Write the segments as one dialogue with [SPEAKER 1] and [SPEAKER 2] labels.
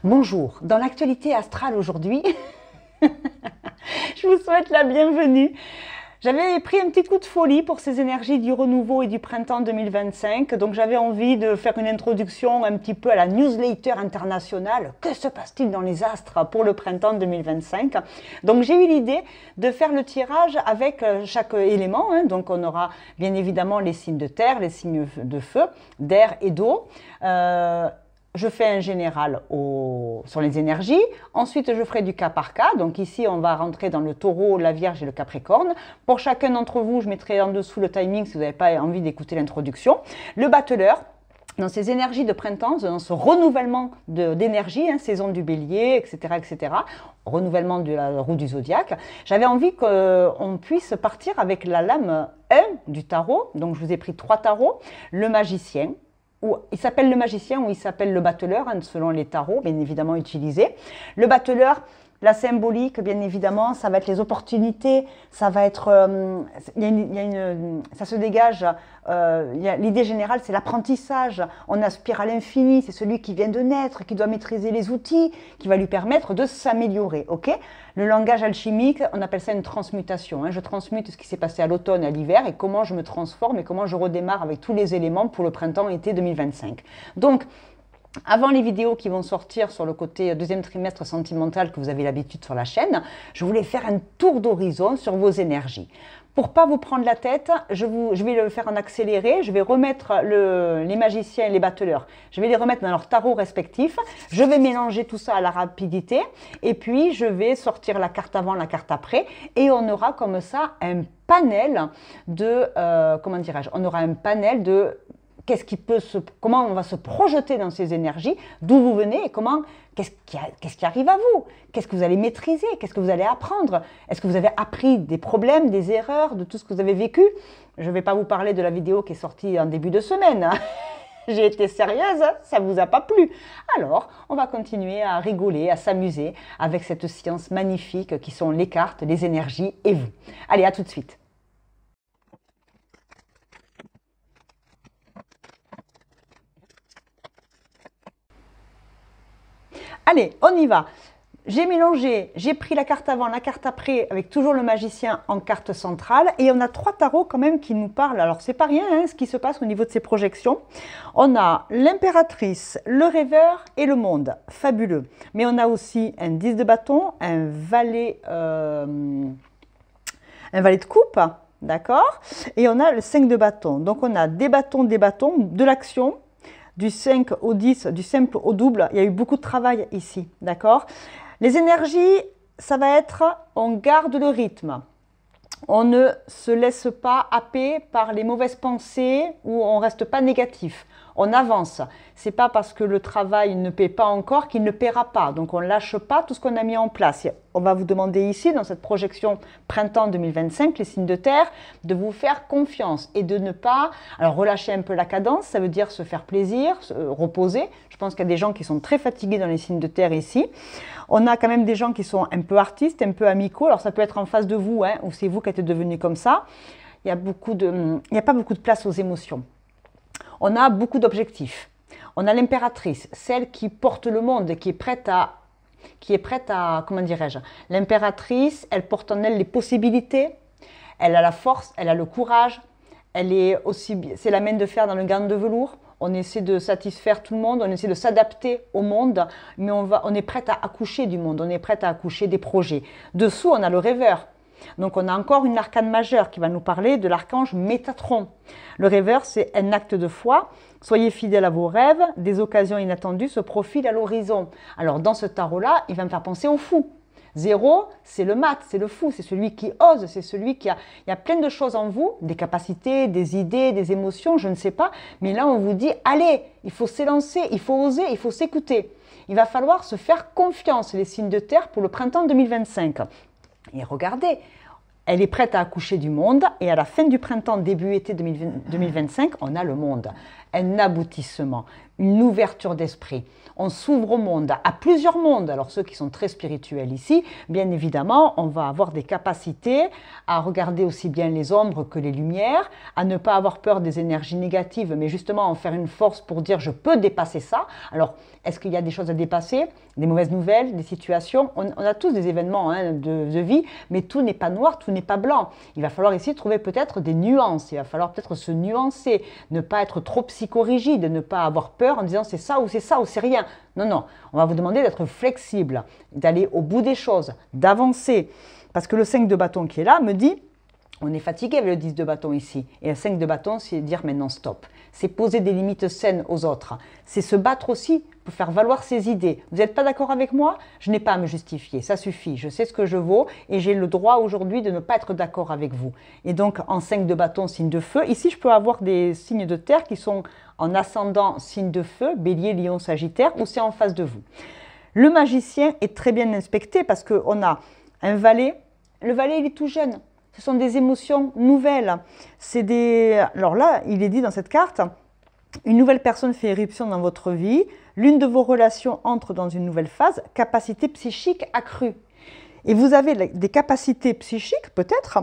[SPEAKER 1] Bonjour, dans l'actualité astrale aujourd'hui, je vous souhaite la bienvenue. J'avais pris un petit coup de folie pour ces énergies du renouveau et du printemps 2025, donc j'avais envie de faire une introduction un petit peu à la newsletter internationale. Que se passe-t-il dans les astres pour le printemps 2025? Donc j'ai eu l'idée de faire le tirage avec chaque élément, donc on aura bien évidemment les signes de terre, les signes de feu, d'air et d'eau. Je fais un général sur les énergies. Ensuite, je ferai du cas par cas. Donc ici, on va rentrer dans le taureau, la vierge et le capricorne. Pour chacun d'entre vous, je mettrai en dessous le timing si vous n'avez pas envie d'écouter l'introduction. Le battleur, dans ces énergies de printemps, dans ce renouvellement d'énergie, saison du bélier, etc., etc., renouvellement de la roue du zodiaque, j'avais envie qu'on puisse partir avec la lame 1 du tarot. Donc je vous ai pris 3 tarots. Le magicien, il s'appelle le magicien ou il s'appelle le battleur, selon les tarots, bien évidemment utilisés. Le battleur, la symbolique, bien évidemment, ça va être les opportunités, ça va être, ça se dégage, l'idée générale, c'est l'apprentissage. On aspire à l'infini, c'est celui qui vient de naître, qui doit maîtriser les outils, qui va lui permettre de s'améliorer, ok? Le langage alchimique, on appelle ça une transmutation. Je transmute ce qui s'est passé à l'automne et à l'hiver et comment je me transforme et comment je redémarre avec tous les éléments pour le printemps-été 2025. Donc, avant les vidéos qui vont sortir sur le côté deuxième trimestre sentimental que vous avez l'habitude sur la chaîne, je voulais faire un tour d'horizon sur vos énergies. Pour ne pas vous prendre la tête, je vais le faire en accéléré. Je vais remettre les magiciens et les battleurs. Je vais les remettre dans leurs tarots respectifs. Je vais mélanger tout ça à la rapidité. Et puis, je vais sortir la carte avant, la carte après. Et on aura comme ça un panel de... comment dirais-je? On aura un panel de... comment on va se projeter dans ces énergies, d'où vous venez et qu'est-ce qui arrive à vous, qu'est-ce que vous allez maîtriser, qu'est-ce que vous allez apprendre, est-ce que vous avez appris des problèmes, des erreurs, de tout ce que vous avez vécu. Je ne vais pas vous parler de la vidéo qui est sortie en début de semaine. J'ai été sérieuse, ça ne vous a pas plu. Alors, on va continuer à rigoler, à s'amuser avec cette science magnifique qui sont les cartes, les énergies et vous. Allez, à tout de suite. Allez, on y va. J'ai mélangé, j'ai pris la carte avant, la carte après, avec toujours le magicien en carte centrale. Et on a 3 tarots quand même qui nous parlent. Alors, c'est pas rien ce qui se passe au niveau de ces projections. On a l'impératrice, le rêveur et le monde. Fabuleux. Mais on a aussi un 10 de bâton, un valet de coupe, d'accord? Et on a le 5 de bâton. Donc, on a des bâtons, de l'action. Du 5 au 10, du simple au double, il y a eu beaucoup de travail ici, d'accord? Les énergies, ça va être, on garde le rythme. On ne se laisse pas happer par les mauvaises pensées ou on ne reste pas négatif. On avance. Ce n'est pas parce que le travail ne paie pas encore qu'il ne paiera pas. Donc on ne lâche pas tout ce qu'on a mis en place. On va vous demander ici, dans cette projection printemps 2025, les signes de terre, de vous faire confiance et de ne pas... Alors relâcher un peu la cadence, ça veut dire se faire plaisir, se reposer. Je pense qu'il y a des gens qui sont très fatigués dans les signes de terre ici. On a quand même des gens qui sont un peu artistes, un peu amicaux. Alors ça peut être en face de vous, ou c'est vous qui êtes devenu comme ça. Il n'y a pas beaucoup de place aux émotions. On a beaucoup d'objectifs. On a l'impératrice, celle qui porte le monde, qui est prête à comment dirais-je, l'impératrice, elle porte en elle les possibilités, elle a la force, elle a le courage, c'est la main de fer dans le gant de velours. On essaie de satisfaire tout le monde, on essaie de s'adapter au monde, mais on est prête à accoucher du monde, on est prête à accoucher des projets. Dessous, on a le rêveur. Donc, on a encore une arcane majeure qui va nous parler de l'archange Métatron. Le rêveur, c'est un acte de foi. Soyez fidèles à vos rêves, des occasions inattendues se profilent à l'horizon. Alors, dans ce tarot-là, il va me faire penser au fou. 0, c'est le mat, c'est le fou, c'est celui qui ose, c'est celui qui a... Il y a plein de choses en vous, des capacités, des idées, des émotions, je ne sais pas. Mais là, on vous dit, allez, il faut s'élancer, il faut oser, il faut s'écouter. Il va falloir se faire confiance, les signes de terre, pour le printemps 2025. Et regardez, elle est prête à accoucher du monde et à la fin du printemps, début été 2025, on a le monde. Un aboutissement, une ouverture d'esprit. On s'ouvre au monde, à plusieurs mondes. Alors ceux qui sont très spirituels ici, bien évidemment, on va avoir des capacités à regarder aussi bien les ombres que les lumières, à ne pas avoir peur des énergies négatives, mais justement en faire une force pour dire je peux dépasser ça. Alors, est-ce qu'il y a des choses à dépasser, des mauvaises nouvelles, des situations? On a tous des événements de vie, mais tout n'est pas noir, tout n'est pas blanc. Il va falloir ici trouver peut-être des nuances, il va falloir peut-être se nuancer, ne pas être trop psychorigide, ne pas avoir peur en disant c'est ça ou c'est rien. Non, non, on va vous demander d'être flexible, d'aller au bout des choses, d'avancer. Parce que le 5 de bâton qui est là me dit, on est fatigué avec le 10 de bâton ici. Et le 5 de bâton, c'est dire maintenant stop. C'est poser des limites saines aux autres. C'est se battre aussi pour faire valoir ses idées. Vous n'êtes pas d'accord avec moi? Je n'ai pas à me justifier. Ça suffit. Je sais ce que je vaux et j'ai le droit aujourd'hui de ne pas être d'accord avec vous. Et donc, en 5 de bâton, signe de feu. Ici, je peux avoir des signes de terre qui sont en ascendant signe de feu, bélier, lion, sagittaire, ou c'est en face de vous. Le magicien est très bien inspecté parce qu'on a un valet. Le valet, il est tout jeune. Ce sont des émotions nouvelles. Alors là, il est dit dans cette carte, une nouvelle personne fait éruption dans votre vie, l'une de vos relations entre dans une nouvelle phase, capacité psychique accrue. Et vous avez des capacités psychiques, peut-être,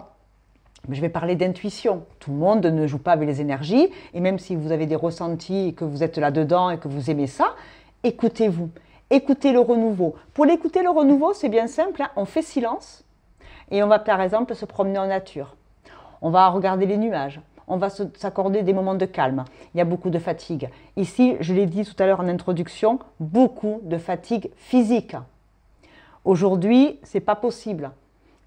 [SPEAKER 1] mais je vais parler d'intuition. Tout le monde ne joue pas avec les énergies, et même si vous avez des ressentis et que vous êtes là-dedans et que vous aimez ça, écoutez-vous. Écoutez le renouveau. Pour l'écouter, le renouveau, c'est bien simple, hein, on fait silence. Et on va par exemple se promener en nature. On va regarder les nuages. On va s'accorder des moments de calme. Il y a beaucoup de fatigue. Ici, je l'ai dit tout à l'heure en introduction, beaucoup de fatigue physique. Aujourd'hui, ce n'est pas possible.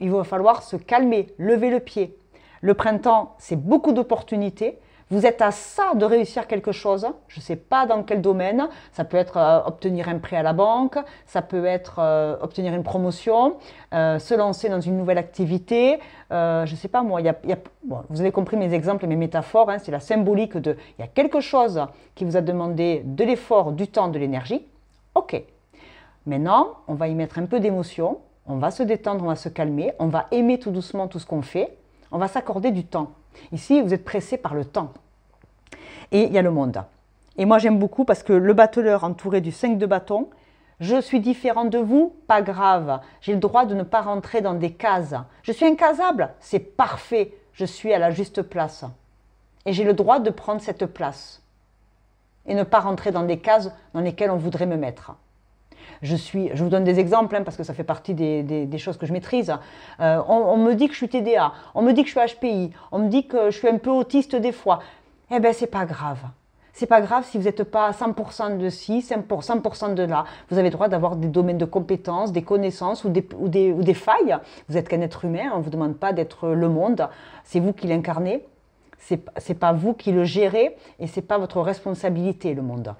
[SPEAKER 1] Il va falloir se calmer, lever le pied. Le printemps, c'est beaucoup d'opportunités. Vous êtes à ça de réussir quelque chose, je ne sais pas dans quel domaine, ça peut être obtenir un prêt à la banque, ça peut être obtenir une promotion, se lancer dans une nouvelle activité, je ne sais pas moi, bon, vous avez compris mes exemples et mes métaphores, hein, c'est la symbolique de, il y a quelque chose qui vous a demandé de l'effort, du temps, de l'énergie, ok. Maintenant, on va y mettre un peu d'émotion, on va se détendre, on va se calmer, on va aimer tout doucement tout ce qu'on fait, on va s'accorder du temps. Ici, vous êtes pressé par le temps. Et il y a le monde. Et moi, j'aime beaucoup parce que le battleur entouré du 5 de bâton, je suis différent de vous, pas grave. J'ai le droit de ne pas rentrer dans des cases. Je suis incasable, c'est parfait. Je suis à la juste place. Et j'ai le droit de prendre cette place. Et ne pas rentrer dans des cases dans lesquelles on voudrait me mettre. Je vous donne des exemples hein, parce que ça fait partie des choses que je maîtrise. On me dit que je suis TDA, on me dit que je suis HPI, on me dit que je suis un peu autiste des fois. Eh bien, c'est pas grave. C'est pas grave si vous n'êtes pas à 100% de ci, 100% de là. Vous avez le droit d'avoir des domaines de compétences, des connaissances ou des failles. Vous n'êtes qu'un être humain, on ne vous demande pas d'être le monde. C'est vous qui l'incarnez. C'est pas vous qui le gérez et c'est pas votre responsabilité, le monde.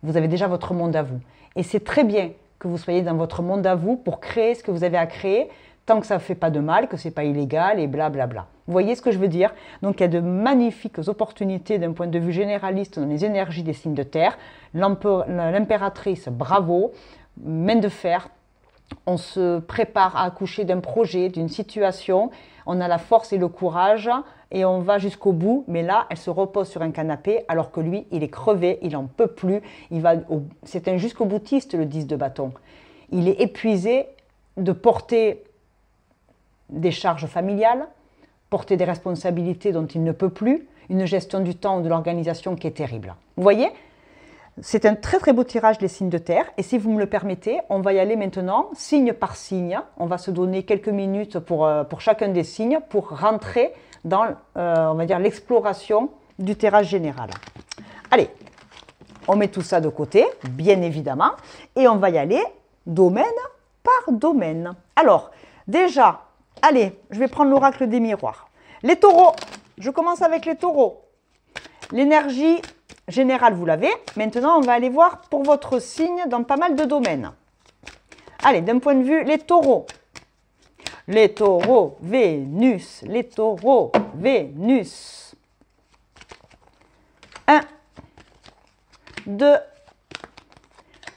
[SPEAKER 1] Vous avez déjà votre monde à vous. Et c'est très bien que vous soyez dans votre monde à vous pour créer ce que vous avez à créer, tant que ça ne fait pas de mal, que ce n'est pas illégal et blablabla. Vous voyez ce que je veux dire? Donc il y a de magnifiques opportunités d'un point de vue généraliste dans les énergies des signes de terre. L'impératrice, bravo, main de fer. On se prépare à accoucher d'un projet, d'une situation. On a la force et le courage et on va jusqu'au bout. Mais là, elle se repose sur un canapé alors que lui, il est crevé, il n'en peut plus. C'est un jusqu'au boutiste, le 10 de bâton. Il est épuisé de porter des charges familiales, porter des responsabilités dont il ne peut plus, une gestion du temps ou de l'organisation qui est terrible. Vous voyez ? C'est un très très beau tirage des signes de terre et si vous me le permettez, on va y aller maintenant signe par signe. On va se donner quelques minutes pour chacun des signes pour rentrer dans on va dire l'exploration du tirage général. Allez, on met tout ça de côté, bien évidemment, et on va y aller domaine par domaine. Alors, déjà, allez, je vais prendre l'oracle des miroirs. Les taureaux, je commence avec les taureaux. L'énergie générale, vous l'avez. Maintenant, on va aller voir pour votre signe dans pas mal de domaines. Allez, d'un point de vue, les taureaux. Les taureaux, Vénus. Les taureaux, Vénus. 1, 2,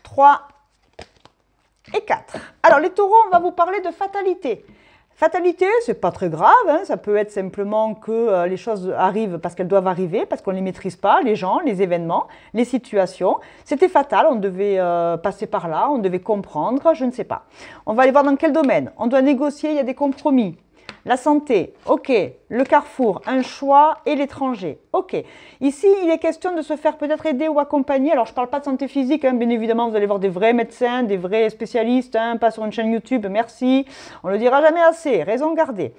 [SPEAKER 1] 3 et 4. Alors, les taureaux, on va vous parler de fatalité. Fatalité, c'est pas très grave, hein, ça peut être simplement que les choses arrivent parce qu'elles doivent arriver, parce qu'on ne les maîtrise pas, les gens, les événements, les situations. C'était fatal, on devait passer par là, on devait comprendre, je ne sais pas. On va aller voir dans quel domaine. On doit négocier, il y a des compromis. La santé, ok. Le carrefour, un choix et l'étranger, ok. Ici, il est question de se faire peut-être aider ou accompagner. Alors, je ne parle pas de santé physique, hein, bien évidemment, vous allez voir des vrais médecins, des vrais spécialistes, hein, pas sur une chaîne YouTube, merci. On ne le dira jamais assez, raison gardée.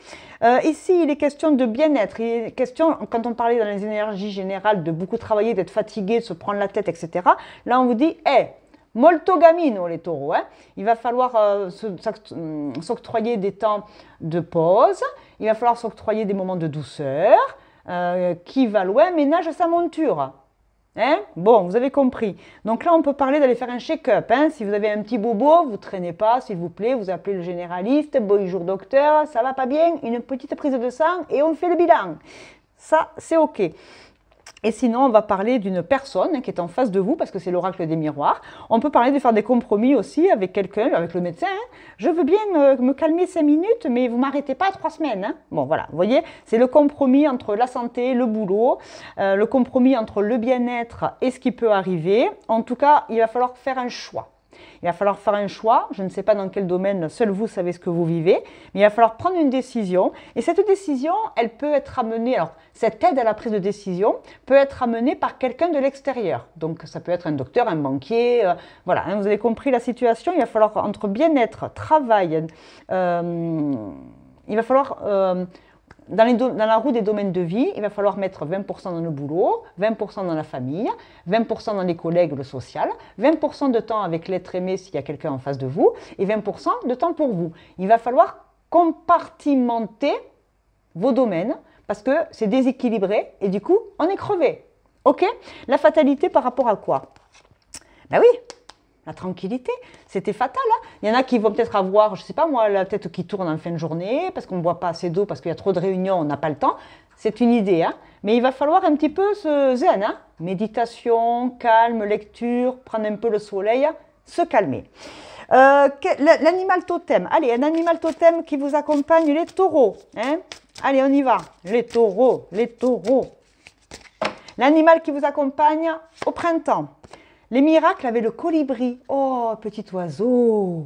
[SPEAKER 1] Ici, il est question de bien-être. Il est question, quand on parlait dans les énergies générales, de beaucoup travailler, d'être fatigué, de se prendre la tête, etc. Là, on vous dit, hé, molto gamino les taureaux, hein. Il va falloir s'octroyer des temps de pause, il va falloir s'octroyer des moments de douceur, qui va loin ménage sa monture. Hein? Bon, vous avez compris. Donc là, on peut parler d'aller faire un check-up. Hein? Si vous avez un petit bobo, vous ne traînez pas, s'il vous plaît, vous appelez le généraliste, bonjour docteur, ça va pas bien, une petite prise de sang et on fait le bilan. Ça, c'est OK. Et sinon, on va parler d'une personne qui est en face de vous, parce que c'est l'oracle des miroirs. On peut parler de faire des compromis aussi avec quelqu'un, avec le médecin. Hein. Je veux bien me calmer 5 minutes, mais vous ne m'arrêtez pas à 3 semaines. Hein. Bon, voilà, vous voyez, c'est le compromis entre la santé, le boulot, le compromis entre le bien-être et ce qui peut arriver. En tout cas, il va falloir faire un choix. Il va falloir faire un choix, je ne sais pas dans quel domaine, seul vous savez ce que vous vivez, mais il va falloir prendre une décision. Et cette décision, elle peut être amenée, alors cette aide à la prise de décision peut être amenée par quelqu'un de l'extérieur. Donc ça peut être un docteur, un banquier, voilà, hein, vous avez compris la situation. Il va falloir entre bien-être, travail, il va falloir... dans la roue des domaines de vie, il va falloir mettre 20% dans le boulot, 20% dans la famille, 20% dans les collègues, le social, 20% de temps avec l'être aimé s'il y a quelqu'un en face de vous, et 20% de temps pour vous. Il va falloir compartimenter vos domaines parce que c'est déséquilibré et du coup, on est crevé. Ok? La fatalité par rapport à quoi? Ben oui, la tranquillité, c'était fatal. Hein. Il y en a qui vont peut-être avoir, je ne sais pas moi, la tête qui tourne en fin de journée parce qu'on ne boit pas assez d'eau, parce qu'il y a trop de réunions, on n'a pas le temps. C'est une idée, hein. Mais il va falloir un petit peu se zen. Hein. Méditation, calme, lecture, prendre un peu le soleil, se calmer. L'animal totem. Allez, un animal totem qui vous accompagne, les taureaux. Hein. Allez, on y va. Les taureaux, les taureaux. L'animal qui vous accompagne au printemps. Les miracles avec le colibri. Oh, petit oiseau.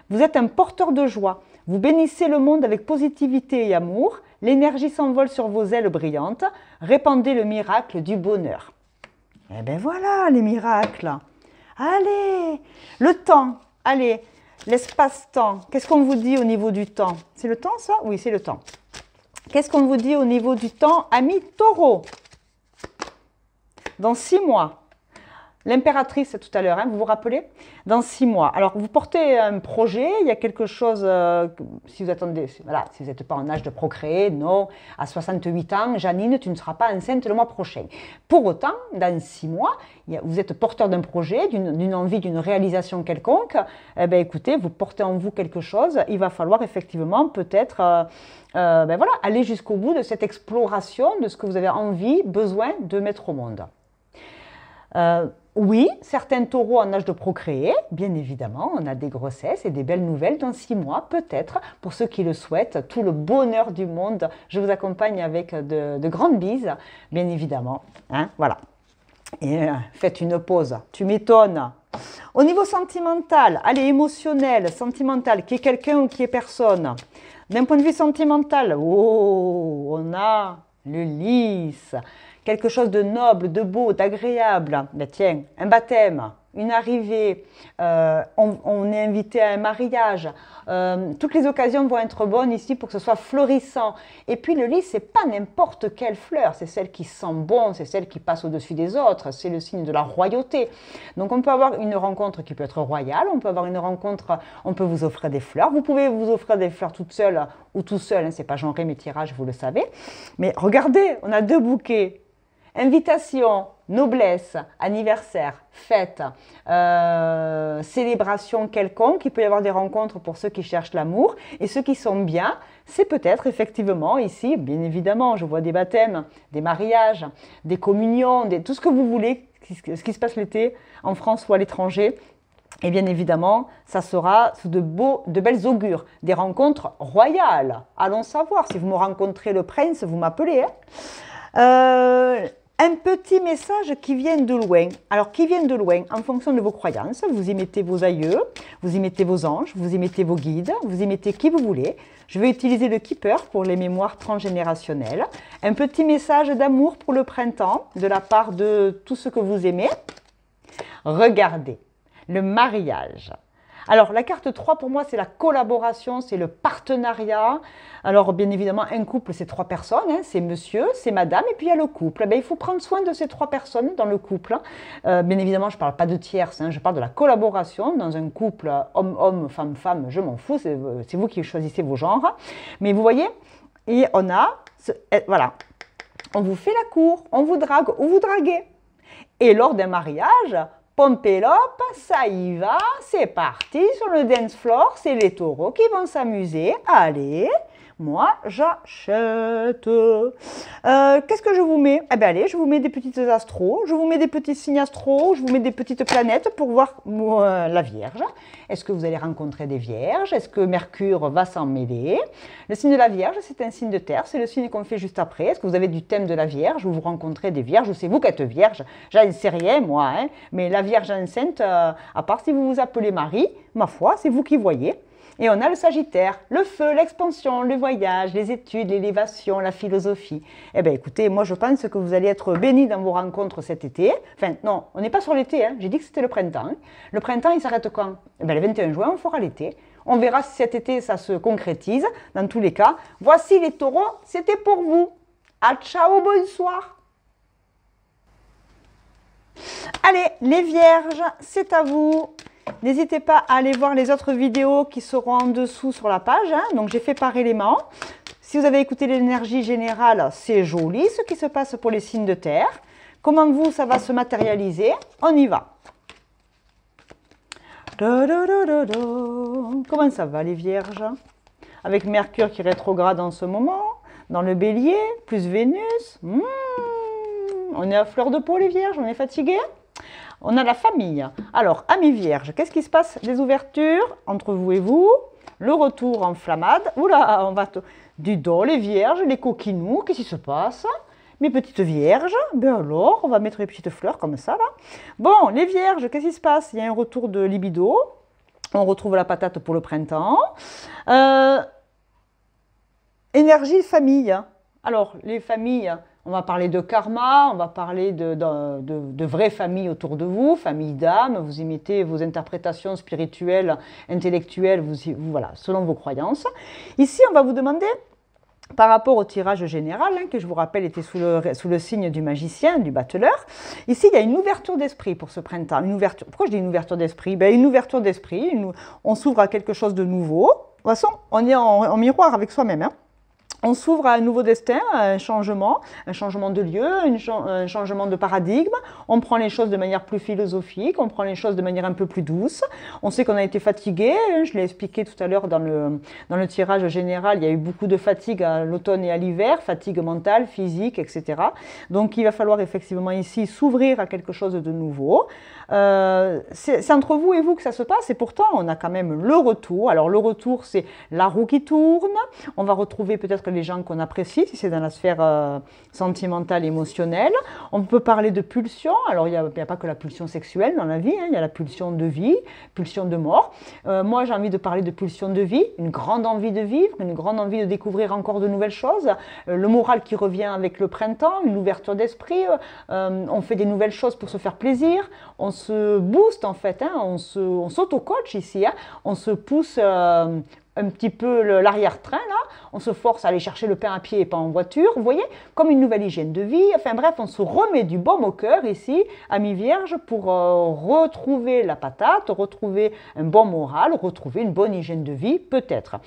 [SPEAKER 1] Vous êtes un porteur de joie. Vous bénissez le monde avec positivité et amour. L'énergie s'envole sur vos ailes brillantes. Répandez le miracle du bonheur. Eh bien voilà les miracles. Allez, le temps. Allez, l'espace-temps. Qu'est-ce qu'on vous dit au niveau du temps? C'est le temps ça? Oui, c'est le temps. Qu'est-ce qu'on vous dit au niveau du temps, amis taureaux? Dans 6 mois. L'impératrice tout à l'heure, hein, vous vous rappelez? Dans 6 mois. Alors, vous portez un projet, il y a quelque chose, si vous attendez, voilà, si vous n'êtes pas en âge de procréer, non, à 68 ans, Janine, tu ne seras pas enceinte le mois prochain. Pour autant, dans 6 mois, vous êtes porteur d'un projet, d'une envie, d'une réalisation quelconque, eh bien, écoutez, vous portez en vous quelque chose, il va falloir effectivement peut-être ben voilà, aller jusqu'au bout de cette exploration de ce que vous avez envie, besoin de mettre au monde. Oui, certains taureaux en âge de procréer, bien évidemment, on a des grossesses et des belles nouvelles dans 6 mois, peut-être, pour ceux qui le souhaitent, tout le bonheur du monde. Je vous accompagne avec de grandes bises, bien évidemment. Hein, voilà. Et faites une pause, tu m'étonnes. Au niveau sentimental, allez, émotionnel, sentimental, qui est quelqu'un ou qui est personne. D'un point de vue sentimental, oh, on a le lys. Quelque chose de noble, de beau, d'agréable. Ben tiens, un baptême, une arrivée, on est invité à un mariage. Toutes les occasions vont être bonnes ici pour que ce soit florissant. Et puis le lys, c'est pas n'importe quelle fleur, c'est celle qui sent bon, c'est celle qui passe au-dessus des autres, c'est le signe de la royauté. Donc on peut avoir une rencontre qui peut être royale, on peut avoir une rencontre, on peut vous offrir des fleurs. Vous pouvez vous offrir des fleurs toute seule ou tout seul, hein, c'est pas genré mes tirages, vous le savez. Mais regardez, on a 2 bouquets. Invitation, noblesse, anniversaire, fête, célébration quelconque. Il peut y avoir des rencontres pour ceux qui cherchent l'amour. Et ceux qui sont bien, c'est peut-être effectivement ici, bien évidemment, je vois des baptêmes, des mariages, des communions, tout ce que vous voulez, ce qui se passe l'été en France ou à l'étranger. Et bien évidemment, ça sera sous de belles augures, des rencontres royales. Allons savoir, si vous me rencontrez le prince, vous m'appelez. Un petit message qui vient de loin. Alors, qui vient de loin, en fonction de vos croyances, vous y mettez vos aïeux, vous y mettez vos anges, vous y mettez vos guides, vous y mettez qui vous voulez. Je vais utiliser le Keeper pour les mémoires transgénérationnelles. Un petit message d'amour pour le printemps, de la part de tout ce que vous aimez. Regardez. Le mariage. Alors, la carte 3, pour moi, c'est la collaboration, c'est le partenariat. Alors, bien évidemment, un couple, c'est 3 personnes. Hein, c'est monsieur, c'est madame, et puis il y a le couple. Il faut prendre soin de ces 3 personnes dans le couple. Bien évidemment, je ne parle pas de tierces, hein, je parle de la collaboration dans un couple homme-homme, femme-femme, je m'en fous, c'est vous qui choisissez vos genres. Mais vous voyez, et on a, voilà, on vous fait la cour, on vous drague ou vous draguez. Et lors d'un mariage, Pompelope, ça y va, c'est parti sur le dance floor, c'est les taureaux qui vont s'amuser. Allez, moi j'achète. Qu'est-ce que je vous mets? Eh bien allez, je vous mets des petites astros, je vous mets des petits signes astros, je vous mets des petites planètes pour voir la Vierge. Est-ce que vous allez rencontrer des Vierges? Est-ce que Mercure va s'en mêler? Le signe de la Vierge, c'est un signe de terre, c'est le signe qu'on fait juste après. Est-ce que vous avez du thème de la Vierge ou vous rencontrez des Vierges ou c'est vous qui êtes Vierge? J'en sais rien moi, hein. Mais la Vierge enceinte, à part si vous vous appelez Marie, ma foi, c'est vous qui voyez. Et on a le Sagittaire, le feu, l'expansion, le voyage, les études, l'élévation, la philosophie. Eh bien écoutez, moi je pense que vous allez être bénis dans vos rencontres cet été. Enfin non, on n'est pas sur l'été, hein. J'ai dit que c'était le printemps. Hein. Le printemps, il s'arrête quand? Eh bien, le 21 juin, on fera l'été. On verra si cet été, ça se concrétise. Dans tous les cas, voici les taureaux, c'était pour vous. À ciao, bonsoir. Allez, les vierges, c'est à vous. N'hésitez pas à aller voir les autres vidéos qui seront en dessous sur la page. Hein. Donc, j'ai fait par élément. Si vous avez écouté l'énergie générale, c'est joli ce qui se passe pour les signes de terre. Comment vous, ça va se matérialiser? On y va. Comment ça va les vierges? Avec Mercure qui rétrograde en ce moment, dans le bélier, plus Vénus. On est à fleur de peau les vierges, on est fatigué. On a la famille. Alors, amis vierges, qu'est-ce qui se passe? Des ouvertures entre vous et vous, le retour en flammade. Oula, on va... Dis donc, les vierges, les coquinous, qu'est-ce qui se passe? Mes petites vierges, ben alors, on va mettre les petites fleurs comme ça, là. Bon, les vierges, qu'est-ce qui se passe? Il y a un retour de libido. On retrouve la patate pour le printemps. Énergie famille. Alors, les familles... On va parler de karma, on va parler de vraies familles autour de vous, famille d'âme, vous y mettez vos interprétations spirituelles, intellectuelles, voilà, selon vos croyances. Ici, on va vous demander, par rapport au tirage général, hein, que je vous rappelle était sous le signe du magicien, du battleur, ici, il y a une ouverture d'esprit pour ce printemps. Une ouverture, pourquoi je dis une ouverture d'esprit? Ben, une ouverture d'esprit, on s'ouvre à quelque chose de nouveau. De toute façon, on est en miroir avec soi-même, hein. On s'ouvre à un nouveau destin, à un changement de lieu, un changement de paradigme. On prend les choses de manière plus philosophique, on prend les choses de manière un peu plus douce. On sait qu'on a été fatigué, je l'ai expliqué tout à l'heure dans le tirage général, il y a eu beaucoup de fatigue à l'automne et à l'hiver, fatigue mentale, physique, etc. Donc il va falloir effectivement ici s'ouvrir à quelque chose de nouveau. C'est entre vous et vous que ça se passe et pourtant on a quand même le retour. Alors le retour c'est la roue qui tourne, on va retrouver peut-être les gens qu'on apprécie si c'est dans la sphère sentimentale, émotionnelle. On peut parler de pulsion, alors il n'y a pas que la pulsion sexuelle dans la vie, hein. Il y a la pulsion de vie, pulsion de mort. Moi j'ai envie de parler de pulsion de vie, une grande envie de vivre, une grande envie de découvrir encore de nouvelles choses, le moral qui revient avec le printemps, une ouverture d'esprit, on fait des nouvelles choses pour se faire plaisir, on se booste en fait, hein, on s'auto-coach ici, hein, on se pousse un petit peu l'arrière-train là, on se force à aller chercher le pain à pied et pas en voiture, vous voyez, comme une nouvelle hygiène de vie, enfin bref, on se remet du baume au cœur ici, amis vierges, pour retrouver la patate, retrouver un bon moral, retrouver une bonne hygiène de vie peut-être.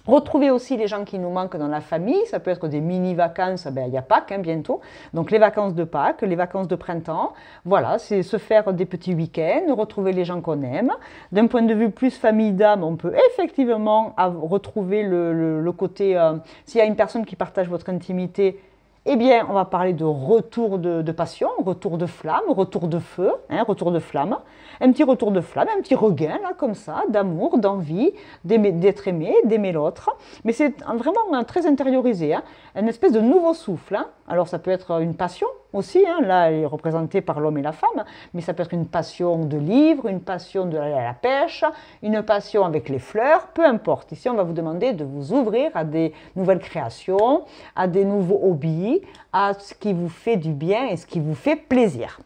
[SPEAKER 1] Retrouver aussi les gens qui nous manquent dans la famille, ça peut être des mini-vacances, ben, il y a Pâques hein, bientôt, donc les vacances de Pâques, les vacances de printemps, voilà, c'est se faire des petits week-ends, retrouver les gens qu'on aime. D'un point de vue plus famille d'âme, on peut effectivement retrouver le côté, s'il y a une personne qui partage votre intimité, Eh bien, on va parler de retour de passion, retour de flamme, retour de feu, hein, retour de flamme. Un petit retour de flamme, un petit regain, là, comme ça, d'amour, d'envie, d'être aimé, d'aimer l'autre. Mais c'est vraiment très intériorisé, hein, une espèce de nouveau souffle. Hein. Alors, ça peut être une passion aussi, hein, là, elle est représentée par l'homme et la femme, mais ça peut être une passion de livre, une passion de la pêche, une passion avec les fleurs, peu importe. Ici, on va vous demander de vous ouvrir à des nouvelles créations, à des nouveaux hobbies, à ce qui vous fait du bien et ce qui vous fait plaisir.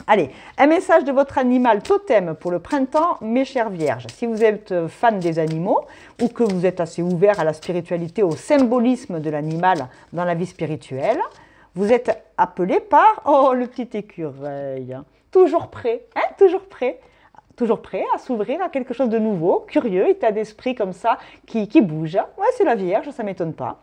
[SPEAKER 1] Allez, un message de votre animal totem pour le printemps, mes chères vierges. Si vous êtes fan des animaux ou que vous êtes assez ouvert à la spiritualité, au symbolisme de l'animal dans la vie spirituelle, vous êtes appelé par, oh, le petit écureuil, toujours prêt, hein, toujours prêt à s'ouvrir à quelque chose de nouveau, curieux, état d'esprit comme ça, qui bouge. Ouais, c'est la Vierge, ça ne m'étonne pas.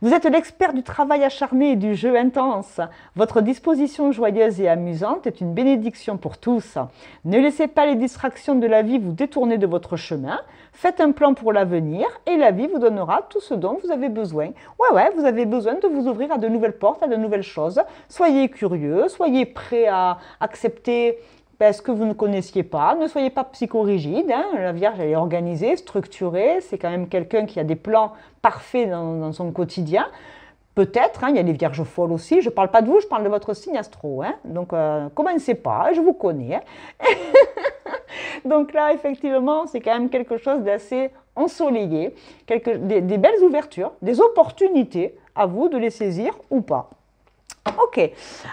[SPEAKER 1] Vous êtes l'expert du travail acharné et du jeu intense. Votre disposition joyeuse et amusante est une bénédiction pour tous. Ne laissez pas les distractions de la vie vous détourner de votre chemin. Faites un plan pour l'avenir et la vie vous donnera tout ce dont vous avez besoin. Ouais, vous avez besoin de vous ouvrir à de nouvelles portes, à de nouvelles choses. Soyez curieux, soyez prêts à accepter ce que vous ne connaissiez pas. Ne soyez pas psychorigide. Hein. La Vierge, elle est organisée, structurée. C'est quand même quelqu'un qui a des plans parfaits dans son quotidien. Peut-être, hein, il y a des vierges folles aussi. Je ne parle pas de vous, je parle de votre signe astro. Hein. Donc, commencez pas, je vous connais. Hein. Donc là, effectivement, c'est quand même quelque chose d'assez ensoleillé. Des belles ouvertures, des opportunités, à vous de les saisir ou pas. Ok,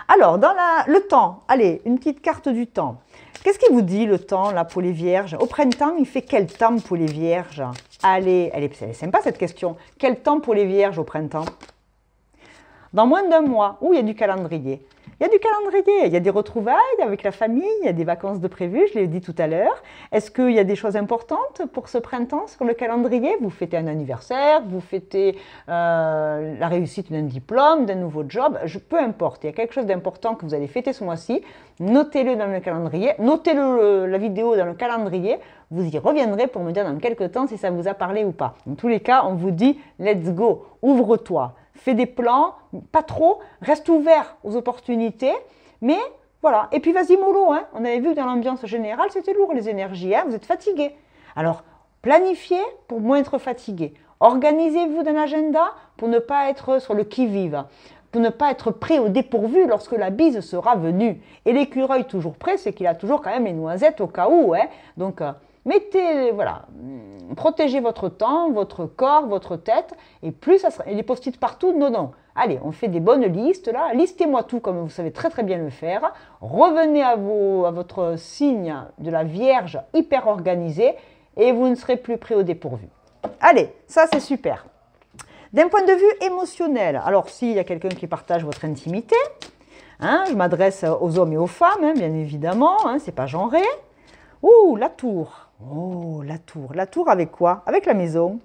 [SPEAKER 1] alors dans le temps, allez, une petite carte du temps. Qu'est-ce qui vous dit le temps là pour les vierges? Au printemps, il fait quel temps pour les vierges? Allez, elle est sympa cette question. Quel temps pour les vierges au printemps? Dans moins d'un mois, il y a du calendrier. Il y a du calendrier, il y a des retrouvailles avec la famille, il y a des vacances de prévues, je l'ai dit tout à l'heure. Est-ce qu'il y a des choses importantes pour ce printemps sur le calendrier? Vous fêtez un anniversaire, vous fêtez la réussite d'un diplôme, d'un nouveau job, peu importe. Il y a quelque chose d'important que vous allez fêter ce mois-ci. Notez-le dans le calendrier, notez-le la vidéo dans le calendrier. Vous y reviendrez pour me dire dans quelques temps si ça vous a parlé ou pas. Dans tous les cas, on vous dit « let's go », ouvre-toi. Fais des plans, pas trop, reste ouvert aux opportunités, mais voilà. Et puis vas-y mollo, hein. On avait vu que dans l'ambiance générale, c'était lourd les énergies, hein. Vous êtes fatigué. Alors, planifiez pour moins être fatigué. Organisez-vous d'un agenda pour ne pas être sur le qui-vive, pour ne pas être prêt au dépourvu lorsque la bise sera venue. Et l'écureuil toujours prêt, c'est qu'il a toujours quand même les noisettes au cas où, hein. Donc, protégez votre temps, votre corps, votre tête, et plus ça sera, et les post-it partout, non. Allez, on fait des bonnes listes là, listez-moi tout comme vous savez très très bien le faire, revenez à votre signe de la Vierge hyper organisé, et vous ne serez plus pris au dépourvu. Allez, ça c'est super. D'un point de vue émotionnel, alors s'il y a quelqu'un qui partage votre intimité, hein, je m'adresse aux hommes et aux femmes, hein, bien évidemment, hein, c'est pas genré. Ouh, la tour. Oh, la tour. La tour avec quoi? Avec la maison.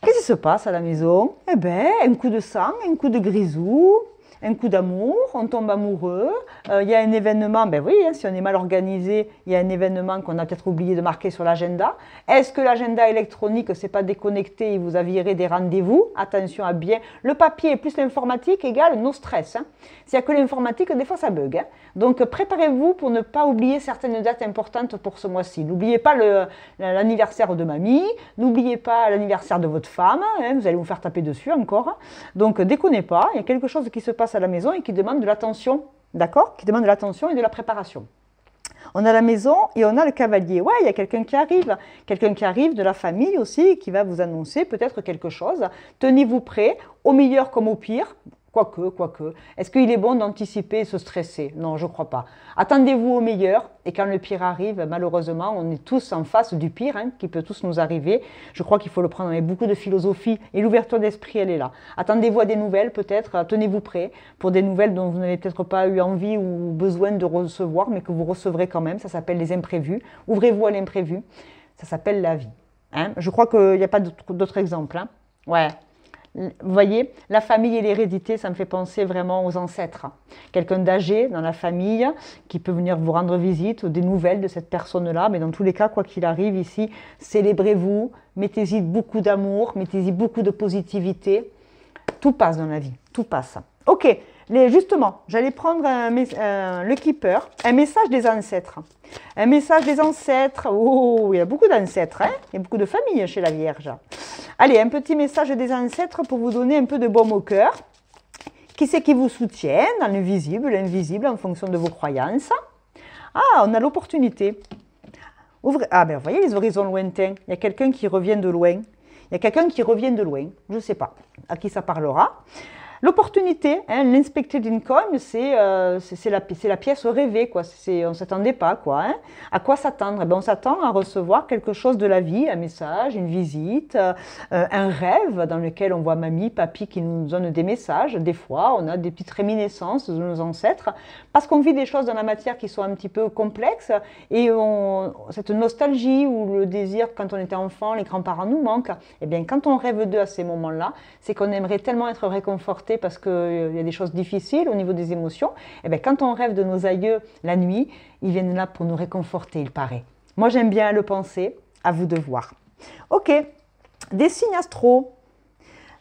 [SPEAKER 1] Qu'est-ce qui se passe à la maison? Eh bien, un coup de sang, un coup de grisou, un coup d'amour, on tombe amoureux. Il y a un événement, ben oui, hein, si on est mal organisé, il y a un événement qu'on a peut-être oublié de marquer sur l'agenda. Est-ce que l'agenda électronique, c'est pas déconnecté et vous a viré des rendez-vous? Attention à bien. Le papier plus l'informatique égale nos stress. Hein. S'il n'y a que l'informatique, des fois ça bug. Hein. Donc préparez-vous pour ne pas oublier certaines dates importantes pour ce mois-ci. N'oubliez pas l'anniversaire de mamie, n'oubliez pas l'anniversaire de votre femme, hein, vous allez vous faire taper dessus encore. Donc déconnez pas, il y a quelque chose qui se passe à la maison et qui demande de l'attention, d'accord? Qui demande de l'attention et de la préparation. On a la maison et on a le cavalier. Ouais, il y a quelqu'un qui arrive de la famille aussi, qui va vous annoncer peut-être quelque chose. Tenez-vous prêts, au meilleur comme au pire. Quoique. Est-ce qu'il est bon d'anticiper et se stresser? Non, je ne crois pas. Attendez-vous au meilleur et quand le pire arrive, malheureusement, on est tous en face du pire hein, qui peut tous nous arriver. Je crois qu'il faut le prendre avec beaucoup de philosophie et l'ouverture d'esprit, elle est là. Attendez-vous à des nouvelles peut-être, tenez-vous prêts pour des nouvelles dont vous n'avez peut-être pas eu envie ou besoin de recevoir, mais que vous recevrez quand même. Ça s'appelle les imprévus. Ouvrez-vous à l'imprévu. Ça s'appelle la vie. Hein, je crois qu'il n'y a pas d'autres exemples. Hein. Ouais. Vous voyez, la famille et l'hérédité, ça me fait penser vraiment aux ancêtres. Quelqu'un d'âgé dans la famille qui peut venir vous rendre visite, des nouvelles de cette personne-là. Mais dans tous les cas, quoi qu'il arrive ici, célébrez-vous, mettez-y beaucoup d'amour, mettez-y beaucoup de positivité. Tout passe dans la vie, tout passe. Ok, justement, j'allais prendre le keeper, un message des ancêtres. Un message des ancêtres. Oh, il y a beaucoup d'ancêtres, hein? Il y a beaucoup de familles chez la Vierge. Allez, un petit message des ancêtres pour vous donner un peu de baume au cœur. Qui c'est qui vous soutient dans le visible, l'invisible, en fonction de vos croyances? Ah, on a l'opportunité. Ah, ben, vous voyez les horizons lointains. Il y a quelqu'un qui revient de loin. Il y a quelqu'un qui revient de loin. Je ne sais pas à qui ça parlera. L'opportunité, hein, l'inspected income, c'est la pièce rêvée, quoi. On ne s'attendait pas, quoi. Hein. À quoi s'attendre? Eh ben, on s'attend à recevoir quelque chose de la vie, un message, une visite, un rêve dans lequel on voit mamie, papy qui nous donnent des messages. Des fois, on a des petites réminiscences de nos ancêtres parce qu'on vit des choses dans la matière qui sont un petit peu complexes et cette nostalgie ou le désir quand on était enfant, les grands-parents nous manquent. Eh bien, quand on rêve d'eux à ces moments-là, c'est qu'on aimerait tellement être réconforté parce qu'il y a des choses difficiles au niveau des émotions, et bien quand on rêve de nos aïeux la nuit, ils viennent là pour nous réconforter, il paraît. Moi, j'aime bien le penser, à vous de voir. Ok, des signes astro.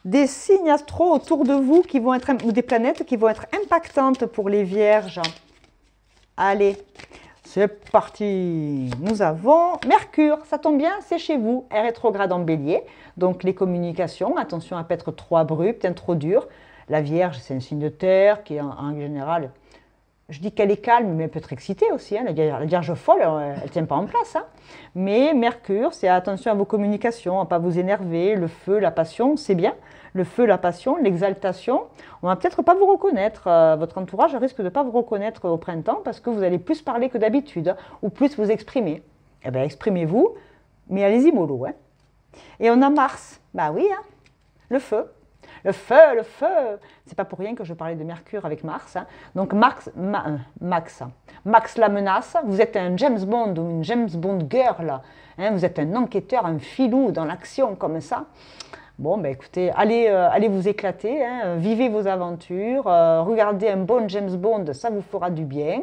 [SPEAKER 1] Des signes astro autour de vous qui vont être, ou des planètes qui vont être impactantes pour les vierges. Allez, c'est parti. Nous avons Mercure, ça tombe bien, c'est chez vous, est rétrograde en bélier. Donc les communications, attention à ne pas être trop abrupte, trop dur. La Vierge, c'est un signe de terre qui, en général, je dis qu'elle est calme, mais elle peut être excitée aussi. Hein. La Vierge folle, elle ne tient pas en place. Hein. Mais Mercure, c'est attention à vos communications, à ne pas vous énerver. Le feu, la passion, c'est bien. Le feu, la passion, l'exaltation. On ne va peut-être pas vous reconnaître. Votre entourage risque de ne pas vous reconnaître au printemps parce que vous allez plus parler que d'habitude, hein, ou plus vous exprimer. Eh bien, exprimez-vous, mais allez-y mollo. Hein. Et on a Mars. Bah oui, hein. Le feu. Le feu, le feu. C'est pas pour rien que je parlais de Mercure avec Mars. Hein. Donc Max la menace. Vous êtes un James Bond ou une James Bond girl. Hein. Vous êtes un enquêteur, un filou dans l'action comme ça. Bon, ben écoutez, allez vous éclater, hein. Vivez vos aventures, regardez un bon James Bond, ça vous fera du bien.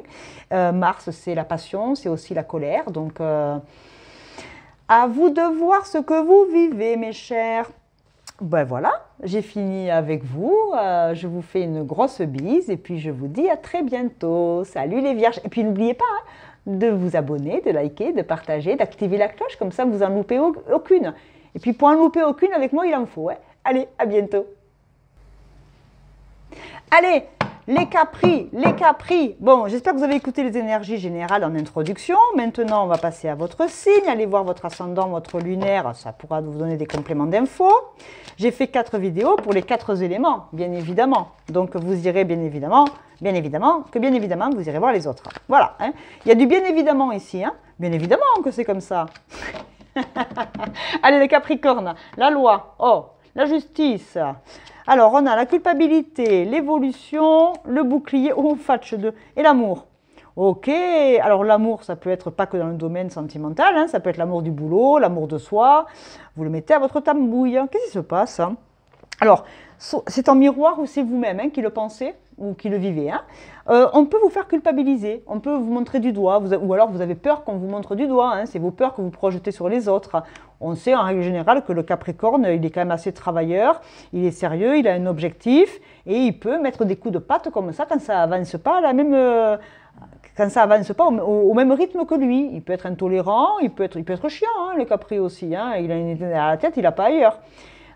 [SPEAKER 1] Mars, c'est la passion, c'est aussi la colère. Donc, à vous de voir ce que vous vivez, mes chers. Ben voilà, j'ai fini avec vous. Je vous fais une grosse bise et puis je vous dis à très bientôt. Salut les vierges. Et puis n'oubliez pas hein, de vous abonner, de liker, de partager, d'activer la cloche. Comme ça, vous n'en loupez aucune. Et puis pour en louper aucune, avec moi, il en faut. Ouais. Allez, à bientôt. Allez, les capris. Bon, j'espère que vous avez écouté les énergies générales en introduction. Maintenant, on va passer à votre signe. Allez voir votre ascendant, votre lunaire. Ça pourra vous donner des compléments d'infos. J'ai fait 4 vidéos pour les 4 éléments, bien évidemment. Donc, vous irez bien évidemment, vous irez voir les autres. Voilà. Hein. Il y a du bien évidemment ici. Hein. Bien évidemment que c'est comme ça. Allez, les Capricornes. La loi. Oh, la justice. Alors, on a la culpabilité, l'évolution, le bouclier, fatch 2 et l'amour. Ok, alors l'amour, ça peut être pas que dans le domaine sentimental, hein, ça peut être l'amour du boulot, l'amour de soi. Vous le mettez à votre tambouille. Qu'est-ce qui se passe hein. Alors, c'est en miroir ou c'est vous-même hein, qui le pensez ou qui le vivez. Hein. On peut vous faire culpabiliser, on peut vous montrer du doigt, ou alors vous avez peur qu'on vous montre du doigt, hein, c'est vos peurs que vous projetez sur les autres. On sait en règle générale que le Capricorne, il est quand même assez travailleur, il est sérieux, il a un objectif, et il peut mettre des coups de patte comme ça quand ça avance pas à la même... quand ça avance pas au même rythme que lui. Il peut être intolérant, il peut être chiant, hein, le Capri aussi. Hein, il a une idée à la tête, il n'a pas ailleurs.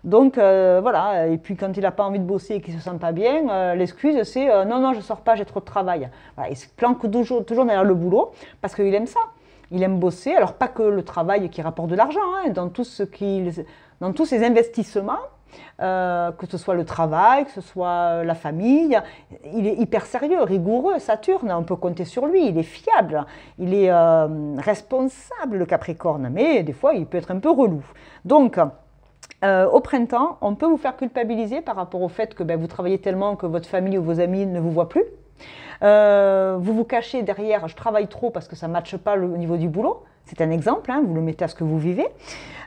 [SPEAKER 1] Donc voilà, et puis quand il n'a pas envie de bosser et qu'il ne se sent pas bien, l'excuse c'est non, je ne sors pas, j'ai trop de travail. Voilà, il se planque toujours derrière le boulot parce qu'il aime ça. Il aime bosser, alors pas que le travail qui rapporte de l'argent, hein, dans tous ses investissements, que ce soit le travail, que ce soit la famille, il est hyper sérieux, rigoureux, Saturne, on peut compter sur lui, il est fiable, il est responsable le Capricorne, mais des fois il peut être un peu relou. Donc, au printemps, on peut vous faire culpabiliser par rapport au fait que vous travaillez tellement que votre famille ou vos amis ne vous voient plus. Vous vous cachez derrière « je travaille trop parce que ça ne matche pas au niveau du boulot ». C'est un exemple, hein, vous le mettez à ce que vous vivez.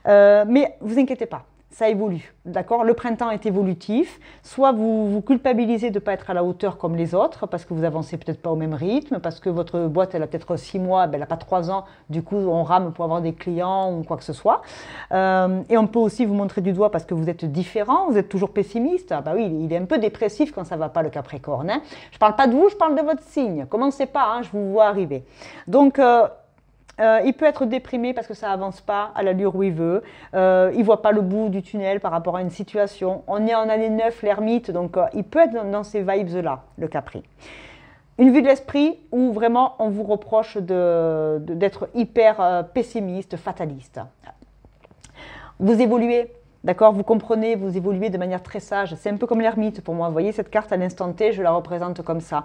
[SPEAKER 1] Mais vous inquiétez pas, ça évolue, d'accord? Le printemps est évolutif, soit vous vous culpabilisez de ne pas être à la hauteur comme les autres, parce que vous avancez peut-être pas au même rythme, parce que votre boîte, elle a peut-être 6 mois, ben, elle n'a pas 3 ans, du coup on rame pour avoir des clients ou quoi que ce soit. Et on peut aussi vous montrer du doigt parce que vous êtes différent, vous êtes toujours pessimiste. Ah bah oui, il est un peu dépressif quand ça ne va pas le Capricorne, hein. Je ne parle pas de vous, je parle de votre signe. Commencez pas, hein, je vous vois arriver. Donc, il peut être déprimé parce que ça avance pas à l'allure où il veut. Il voit pas le bout du tunnel par rapport à une situation. On est en année 9, l'ermite, donc il peut être dans ces vibes-là, le Capri. Une vue de l'esprit où vraiment on vous reproche d'être hyper pessimiste, fataliste. Vous évoluez, d'accord? Vous comprenez, vous évoluez de manière très sage. C'est un peu comme l'ermite pour moi. Vous voyez cette carte à l'instant T, je la représente comme ça.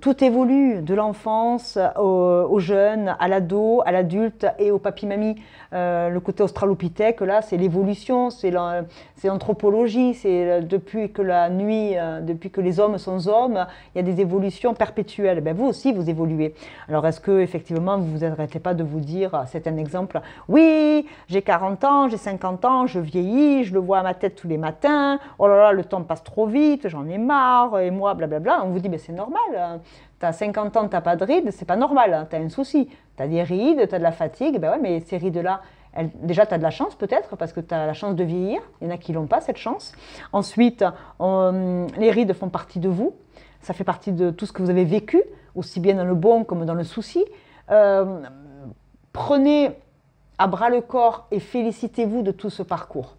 [SPEAKER 1] Tout évolue, de l'enfance au jeune, à l'ado, à l'adulte et au papy-mamie. Le côté australopithèque, là, c'est l'évolution, c'est l'anthropologie, c'est depuis que la nuit, depuis que les hommes sont hommes, il y a des évolutions perpétuelles. Ben, vous aussi, vous évoluez. Alors, est-ce que effectivement, vous vous arrêtez pas de vous dire, c'est un exemple, oui, j'ai 40 ans, j'ai 50 ans, je vieillis, je le vois à ma tête tous les matins, oh là là, le temps passe trop vite, j'en ai marre, et moi, blablabla. On vous dit, ben, c'est normal. Tu as 50 ans, tu n'as pas de rides, c'est pas normal, hein, tu as un souci. Tu as des rides, tu as de la fatigue, ben ouais, mais ces rides-là, déjà tu as de la chance peut-être, parce que tu as la chance de vieillir, il y en a qui n'ont pas cette chance. Ensuite, les rides font partie de vous, ça fait partie de tout ce que vous avez vécu, aussi bien dans le bon comme dans le souci. Prenez à bras le corps et félicitez-vous de tout ce parcours.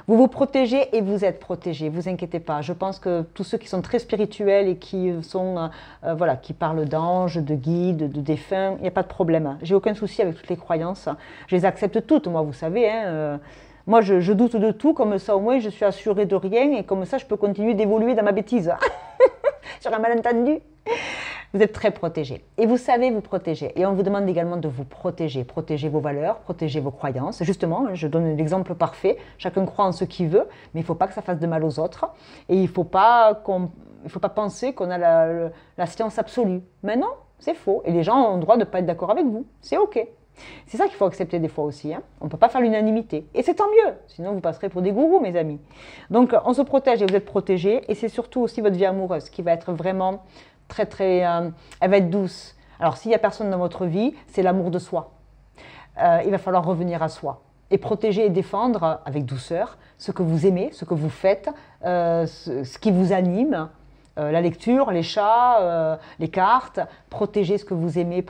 [SPEAKER 1] Vous vous protégez et vous êtes protégés, vous inquiétez pas. Je pense que tous ceux qui sont très spirituels et qui sont, voilà, qui parlent d'anges, de guides, de défunts, il n'y a pas de problème. J'ai aucun souci avec toutes les croyances. Je les accepte toutes, moi, vous savez. Hein, moi, je doute de tout, comme ça au moins je suis assurée de rien et comme ça je peux continuer d'évoluer dans ma bêtise. Sur un malentendu. Vous êtes très protégé et vous savez vous protéger. Et on vous demande également de vous protéger. Protéger vos valeurs, protéger vos croyances. Justement, je donne l'exemple parfait. Chacun croit en ce qu'il veut, mais il ne faut pas que ça fasse de mal aux autres. Et il ne faut pas penser qu'on a la science absolue. Mais non, c'est faux. Et les gens ont le droit de ne pas être d'accord avec vous. C'est OK. C'est ça qu'il faut accepter des fois aussi. Hein. On ne peut pas faire l'unanimité. Et c'est tant mieux. Sinon, vous passerez pour des gourous, mes amis. Donc, on se protège et vous êtes protégés. Et c'est surtout aussi votre vie amoureuse qui va être vraiment elle va être douce. Alors, s'il n'y a personne dans votre vie, c'est l'amour de soi. Il va falloir revenir à soi et protéger et défendre avec douceur ce que vous aimez, ce que vous faites, ce qui vous anime. La lecture, les chats, les cartes, protégez ce que vous aimez,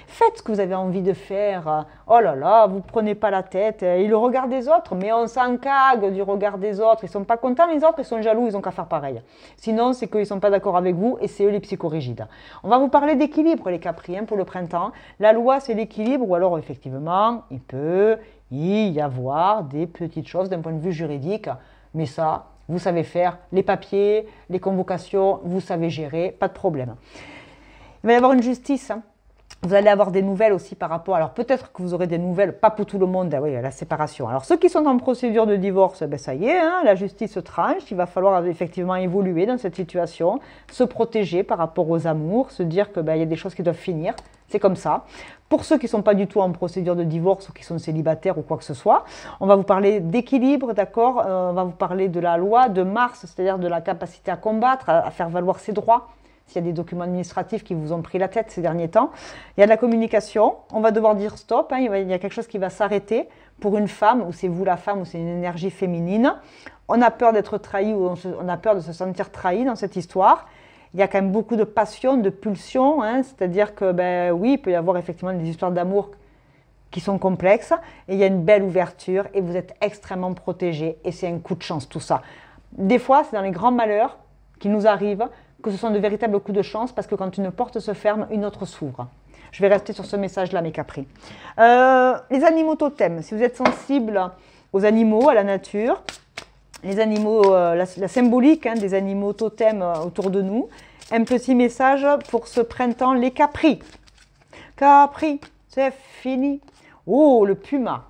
[SPEAKER 1] faites ce que vous avez envie de faire. Oh là là, vous ne prenez pas la tête. Et le regard des autres, mais on s'en cague du regard des autres. Ils ne sont pas contents, les autres, ils sont jaloux, ils n'ont qu'à faire pareil. Sinon, c'est qu'ils ne sont pas d'accord avec vous et c'est eux les psychorigides. On va vous parler d'équilibre, les Capri, pour le printemps. La loi, c'est l'équilibre, ou alors effectivement, il peut y avoir des petites choses d'un point de vue juridique, mais ça, vous savez faire les papiers, les convocations, vous savez gérer, pas de problème. Il va y avoir une justice. Hein. Vous allez avoir des nouvelles aussi par rapport... Alors peut-être que vous aurez des nouvelles, pas pour tout le monde, oui, la séparation. Alors ceux qui sont en procédure de divorce, ben ça y est, hein, la justice se tranche. Il va falloir effectivement évoluer dans cette situation, se protéger par rapport aux amours, se dire qu'il y a des choses qui doivent finir. C'est comme ça. Pour ceux qui ne sont pas du tout en procédure de divorce ou qui sont célibataires ou quoi que ce soit, on va vous parler d'équilibre, d'accord? On va vous parler de la loi de Mars, c'est-à-dire de la capacité à combattre, à faire valoir ses droits. S'il y a des documents administratifs qui vous ont pris la tête ces derniers temps. Il y a de la communication. On va devoir dire stop. Hein, il y a quelque chose qui va s'arrêter pour une femme, ou c'est vous la femme, ou c'est une énergie féminine. On a peur d'être trahi ou on a peur de se sentir trahi dans cette histoire. Il y a quand même beaucoup de passion, de pulsion, hein, c'est-à-dire que, oui, il peut y avoir effectivement des histoires d'amour qui sont complexes, et il y a une belle ouverture, et vous êtes extrêmement protégés, et c'est un coup de chance tout ça. Des fois, c'est dans les grands malheurs qui nous arrivent, que ce sont de véritables coups de chance, parce que quand une porte se ferme, une autre s'ouvre. Je vais rester sur ce message-là, mes Capri. Les animaux totems, si vous êtes sensible aux animaux, à la nature, les animaux, la symbolique des animaux totems autour de nous. Un petit message pour ce printemps, les Capri. Capri, c'est fini. Oh, le puma.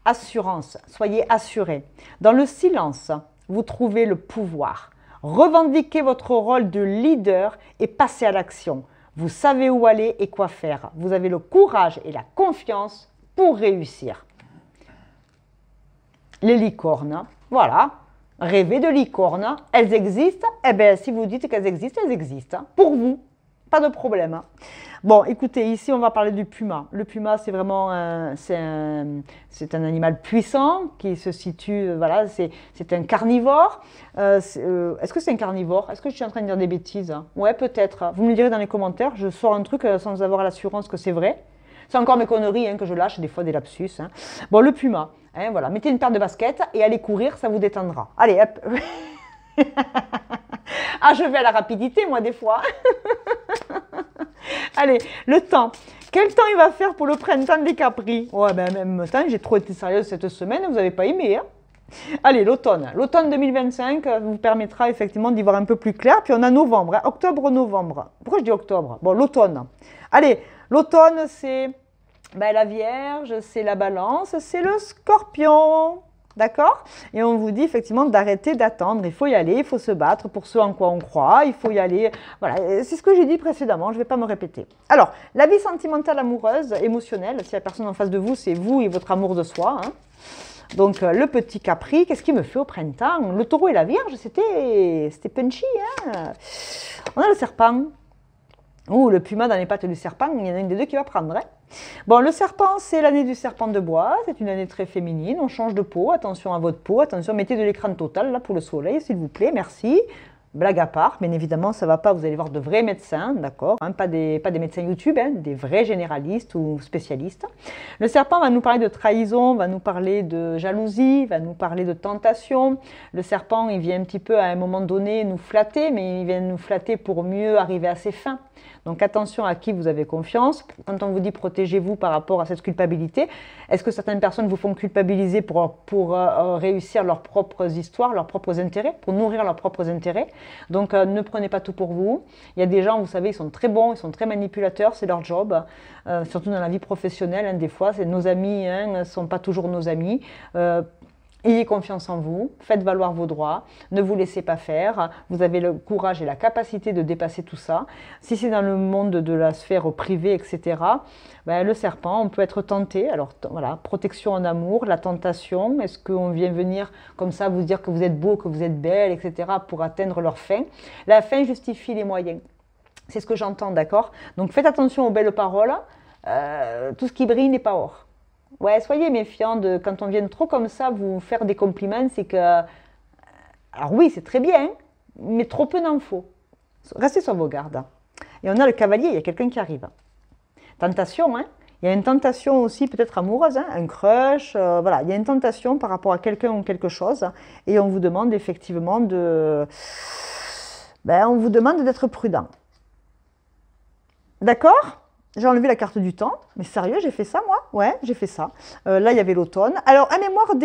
[SPEAKER 1] Assurance, soyez assurés. Dans le silence, vous trouvez le pouvoir. Revendiquez votre rôle de leader et passez à l'action. Vous savez où aller et quoi faire. Vous avez le courage et la confiance pour réussir. Les licornes, voilà. Rêvez de licornes, elles existent. Eh bien, si vous dites qu'elles existent, elles existent. Pour vous, pas de problème. Bon, écoutez, ici, on va parler du puma. Le puma, c'est vraiment c'est un animal puissant qui se situe, voilà, c'est un carnivore. Est-ce que c'est un carnivore? Est-ce que je suis en train de dire des bêtises? Ouais, peut-être. Vous me le direz dans les commentaires. Je sors un truc sans avoir l'assurance que c'est vrai. C'est encore mes conneries hein, que je lâche, des fois des lapsus. Hein. Bon, le puma, hein, voilà. Mettez une paire de baskets et allez courir, ça vous détendra. Allez, hop. Ah, je vais à la rapidité, moi, des fois. Allez, le temps. Quel temps il va faire pour le printemps des Capris? Ouais, ben, même temps, j'ai trop été sérieuse cette semaine, vous n'avez pas aimé. Hein. Allez, l'automne. L'automne 2025 vous permettra effectivement d'y voir un peu plus clair. Puis on a novembre, hein, octobre-novembre. Pourquoi je dis octobre? Bon, l'automne. Allez, l'automne, c'est ben, la Vierge, c'est la Balance, c'est le Scorpion. D'accord? Et on vous dit effectivement d'arrêter d'attendre. Il faut y aller, il faut se battre pour ce en quoi on croit. Il faut y aller. Voilà, c'est ce que j'ai dit précédemment, je ne vais pas me répéter. Alors, la vie sentimentale, amoureuse, émotionnelle, si la personne en face de vous, c'est vous et votre amour de soi. Hein. Donc, le petit Capri, qu'est-ce qu'il me fait au printemps? Le taureau et la Vierge, c'était punchy. Hein. On a le serpent. Ouh, le puma dans les pattes du serpent, il y en a une des deux qui va prendre. Hein. Bon, le serpent, c'est l'année du serpent de bois. C'est une année très féminine. On change de peau. Attention à votre peau. Attention, mettez de l'écran total là pour le soleil, s'il vous plaît. Merci. Blague à part, bien évidemment, ça ne va pas. Vous allez voir de vrais médecins, d'accord, hein, pas des médecins YouTube, hein, des vrais généralistes ou spécialistes. Le serpent va nous parler de trahison, va nous parler de jalousie, va nous parler de tentation. Le serpent, il vient un petit peu à un moment donné nous flatter, mais il vient nous flatter pour mieux arriver à ses fins. Donc attention à qui vous avez confiance. Quand on vous dit protégez-vous par rapport à cette culpabilité, est-ce que certaines personnes vous font culpabiliser pour réussir leurs propres histoires, leurs propres intérêts, pour nourrir leurs propres intérêts? Donc ne prenez pas tout pour vous. Il y a des gens, vous savez, ils sont très bons, ils sont très manipulateurs, c'est leur job, surtout dans la vie professionnelle. Hein, des fois, nos amis ne sont pas toujours nos amis. Ayez confiance en vous, faites valoir vos droits, ne vous laissez pas faire, vous avez le courage et la capacité de dépasser tout ça. Si c'est dans le monde de la sphère privée, etc., ben, le serpent, on peut être tenté. Alors voilà, protection en amour, la tentation, est-ce qu'on vient venir comme ça vous dire que vous êtes beau, que vous êtes belle, etc., pour atteindre leur fin? La fin justifie les moyens. C'est ce que j'entends, d'accord? Donc faites attention aux belles paroles, tout ce qui brille n'est pas or. Ouais, soyez méfiants quand on vient trop comme ça vous faire des compliments, c'est que... Alors oui, c'est très bien, mais trop peu n'en faut. Restez sur vos gardes. Et on a le cavalier, il y a quelqu'un qui arrive. Tentation, hein. Il y a une tentation aussi peut-être amoureuse, hein, un crush, voilà. Il y a une tentation par rapport à quelqu'un ou quelque chose. Et on vous demande effectivement on vous demande d'être prudent. D'accord ? J'ai enlevé la carte du temps, mais sérieux, j'ai fait ça moi? Ouais, j'ai fait ça. Là, il y avait l'automne. Alors, à mémoire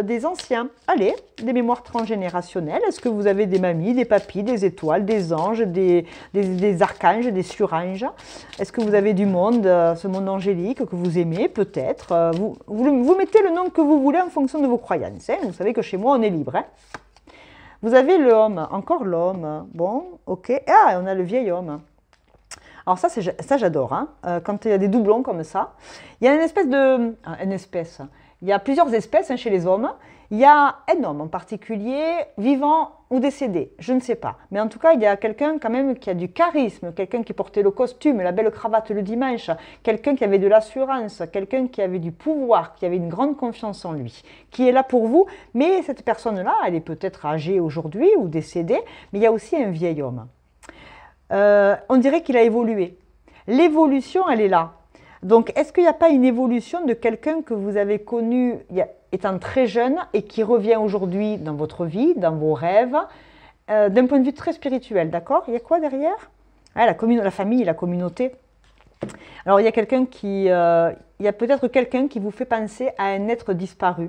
[SPEAKER 1] des anciens, allez, des mémoires transgénérationnelles. Est-ce que vous avez des mamies, des papis, des étoiles, des anges, des archanges, des suranges? Est-ce que vous avez du monde, ce monde angélique que vous aimez? Peut-être. Vous mettez le nom que vous voulez en fonction de vos croyances. Hein. Vous savez que chez moi, on est libre. Hein. Vous avez l'homme, encore l'homme. Bon, ok. Ah, on a le vieil homme. Alors ça j'adore, hein. Quand il y a des doublons comme ça. Il y a il y a plusieurs espèces hein, chez les hommes. Il y a un homme en particulier, vivant ou décédé, je ne sais pas. Mais en tout cas, il y a quelqu'un quand même qui a du charisme, quelqu'un qui portait le costume, la belle cravate le dimanche, quelqu'un qui avait de l'assurance, quelqu'un qui avait du pouvoir, qui avait une grande confiance en lui, qui est là pour vous. Mais cette personne-là, elle est peut-être âgée aujourd'hui ou décédée, mais il y a aussi un vieil homme. On dirait qu'il a évolué. L'évolution, elle est là. Donc, est-ce qu'il n'y a pas une évolution de quelqu'un que vous avez connu étant très jeune et qui revient aujourd'hui dans votre vie, dans vos rêves, d'un point de vue très spirituel, d'accord? Il y a quoi derrière? La famille, la communauté. Alors, il y a il y a peut-être quelqu'un qui vous fait penser à un être disparu.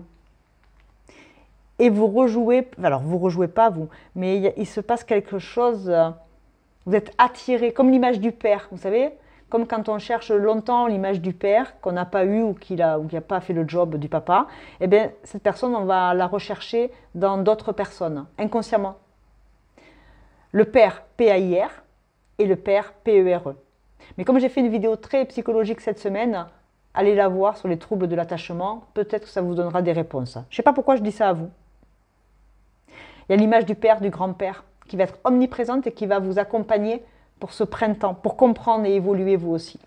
[SPEAKER 1] Et vous rejouez, alors vous rejouez pas vous, mais il se passe quelque chose... Vous êtes attiré, comme l'image du père, vous savez, comme quand on cherche longtemps l'image du père qu'on n'a pas eu ou qui n'a pas fait le job du papa, eh bien, cette personne, on va la rechercher dans d'autres personnes, inconsciemment. Le père, P-A-I-R, et le père, P-E-R-E. Mais comme j'ai fait une vidéo très psychologique cette semaine, allez la voir sur les troubles de l'attachement. Peut-être que ça vous donnera des réponses. Je ne sais pas pourquoi je dis ça à vous. Il y a l'image du père, du grand-père, qui va être omniprésente et qui va vous accompagner pour ce printemps, pour comprendre et évoluer vous aussi.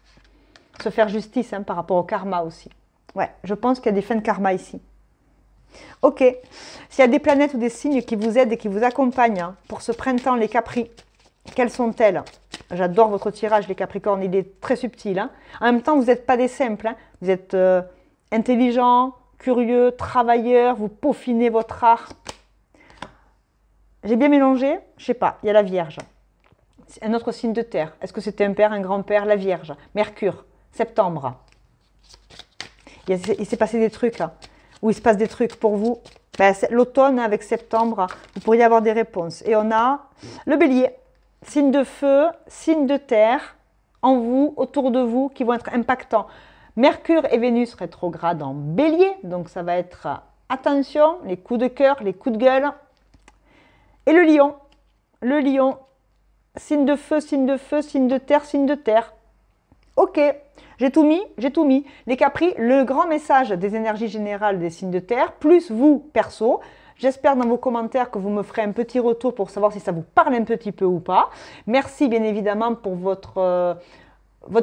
[SPEAKER 1] Se faire justice par rapport au karma aussi. Ouais, je pense qu'il y a des fins de karma ici. Ok, s'il y a des planètes ou des signes qui vous aident et qui vous accompagnent pour ce printemps, les Capris, quelles sont-elles? J'adore votre tirage, les Capricornes, il est très subtil. En même temps, vous n'êtes pas des simples. Vous êtes intelligents, curieux, travailleurs, vous peaufinez votre art. J'ai bien mélangé? Je ne sais pas, il y a la Vierge. Un autre signe de terre. Est-ce que c'était un père, un grand-père? La Vierge. Mercure, septembre. Il s'est passé des trucs là. Où il se passe des trucs pour vous. Ben, l'automne avec septembre, vous pourriez avoir des réponses. Et on a le Bélier. Signe de feu, signe de terre, en vous, autour de vous, qui vont être impactants. Mercure et Vénus rétrograde en Bélier. Donc ça va être attention, les coups de cœur, les coups de gueule. Et le Lion. Le Lion. Signe de feu, signe de feu, signe de terre, signe de terre. Ok, j'ai tout mis, j'ai tout mis. Les Capris, le grand message des énergies générales des signes de terre, plus vous, perso. J'espère dans vos commentaires que vous me ferez un petit retour pour savoir si ça vous parle un petit peu ou pas. Merci bien évidemment pour votre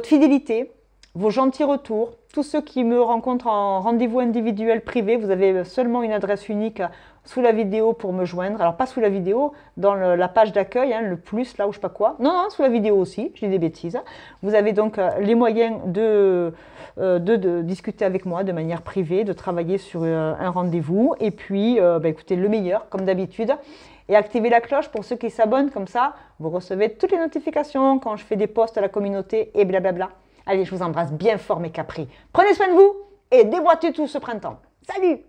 [SPEAKER 1] fidélité, vos gentils retours. Tous ceux qui me rencontrent en rendez-vous individuel privé, vous avez seulement une adresse unique sous la vidéo pour me joindre. Alors pas sous la vidéo, dans la page d'accueil, le plus là ou je sais pas quoi. Non, non, sous la vidéo aussi, je dis des bêtises. Vous avez donc les moyens de discuter avec moi de manière privée, de travailler sur un rendez-vous. Et puis, écoutez, le meilleur, comme d'habitude. Et activez la cloche pour ceux qui s'abonnent, comme ça, vous recevez toutes les notifications quand je fais des posts à la communauté et blablabla. Allez, je vous embrasse bien fort mes Capris. Prenez soin de vous et déboîtez tout ce printemps. Salut!